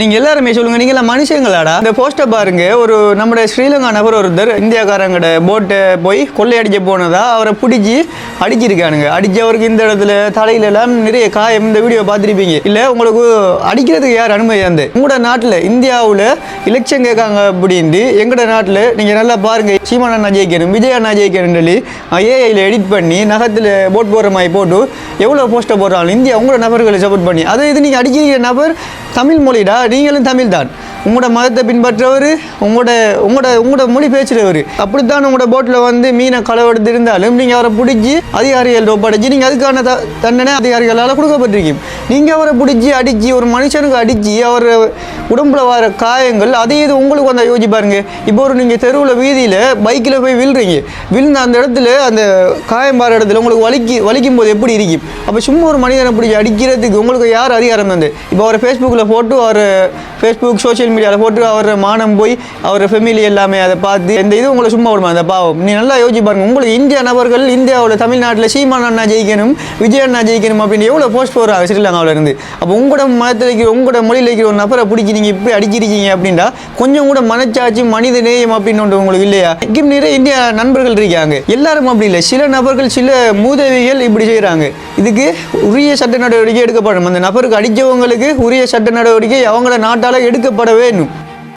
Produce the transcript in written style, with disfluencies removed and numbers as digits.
நீங்க எல்லாருமே சொல்லுங்க, நீங்க எல்லாம் மனுஷங்களாடா? இந்த போஸ்டர் பாருங்க, ஒரு நம்ம ஸ்ரீலங்கா நபர் ஒருத்தர் இந்தியாக்காரங்கட போட்டை போய் கொள்ளையடிக்க போனதா அவரை பிடிச்சி அடிச்சிருக்கானுங்க. அடிச்சவருக்கு இந்த இடத்துல தலையில எல்லாம் நிறைய காயம். இந்த வீடியோ பார்த்துருப்பீங்க. இல்ல உங்களுக்கு அடிக்கிறதுக்கு யார் அனுமதி அந்த? உங்களோட நாட்டில் இந்தியாவில் எலெக்ஷன் கேட்காங்க அப்படின்ட்டு எங்களோட நாட்டில் நீங்க நல்லா பாருங்க, சீமான் அண்ணா ஜெயிக்கணும், விஜய் அண்ணா ஜெயிக்கணும் சொல்லி ஏஐல எடிட் பண்ணி நகத்தில் போட் போடுற மாதிரி போட்டு எவ்வளோ போஸ்டர் போடுறாங்க இந்தியா உங்களோட நபர்களை சப்போர்ட் பண்ணி. அதை இது நீங்கள் அடிக்கிற நபர் தமிழ் மொழிடா, நீங்களும் தமிழ் தான். உங்களோட மதத்தை பின்பற்றவர், உங்களோட மொழி பேசுகிறவர். அப்படித்தான் உங்களோட போட்டில் வந்து மீனை களவெடுத்து இருந்தாலும் நீங்கள் அவரை பிடிச்சி அதிகாரிகள் ஒப்படைச்சி நீங்கள் அதுக்கான தண்டனை அதிகாரிகளால் கொடுக்கப்பட்டிருக்கீங்க. நீங்கள் அவரை பிடிச்சி அடித்து ஒரு மனுஷனுக்கு அடித்து அவர் உடம்புல வர காயங்கள் அதே இது உங்களுக்கு வந்து யோசிச்சு பாருங்க. இப்போ ஒரு நீங்கள் தெருவில் வீதியில் பைக்கில் போய் விழுந்த அந்த இடத்துல அந்த காயம் பாற இடத்துல உங்களுக்கு வலிக்கும் போது எப்படி இருக்கும்? அப்போ சும்மா ஒரு மனிதனை பிடிச்சி அடிக்கிறதுக்கு உங்களுக்கு யார் அதிகாரம் தந்து? இப்போ அவரை ஃபேஸ்புக்கில் போட்டு அவர் ஃபேஸ்புக் சோஷியல் மீடியாவில் போட்டு அவர் மானம் போய் அவர் ஃபேமிலி எல்லாமே அதை பார்த்து இந்த இது உங்களை சும்மா விடுமா? அந்த பாவம் நீ நல்லா யோசிச்சு பாருங்க. உங்களுக்கு இந்தியா நபர்கள் இந்தியாவில் தமிழ்நாட்டில் சீமான் அண்ணா ஜெயிக்கணும், விஜய் அண்ணா ஜெயிக்கணும் அப்படின்னு எவ்வளோ போஸ்ட் போடுறாங்க ஸ்ரீலங்காவில் இருந்து. அப்போ உங்களோட மதத்தில் இருக்கிற உங்களோட மொழியில் இருக்கிற ஒரு நபரை பிடிச்சி நீங்கள் இப்படி அடிச்சிருக்கீங்க அப்படின்னா கொஞ்சம் கூட மனச்சாட்சி மனித நேயம் அப்படின்னு ஒன்று உங்களுக்கு இல்லையா? இன்னும் நிறைய இந்தியா நண்பர்கள் இருக்காங்க. எல்லாரும் அப்படி இல்லை, சில நபர்கள் சில மூதவிகள் இப்படி செய்கிறாங்க. இதுக்கு உரிய சட்ட நடவடிக்கை எடுக்கப்படும். அந்த நபருக்கு அடித்தவங்களுக்கு உரிய சட்ட நடவடிக்கை அவங்கள நாட்டால் எடுக்கப்பட வேணும்.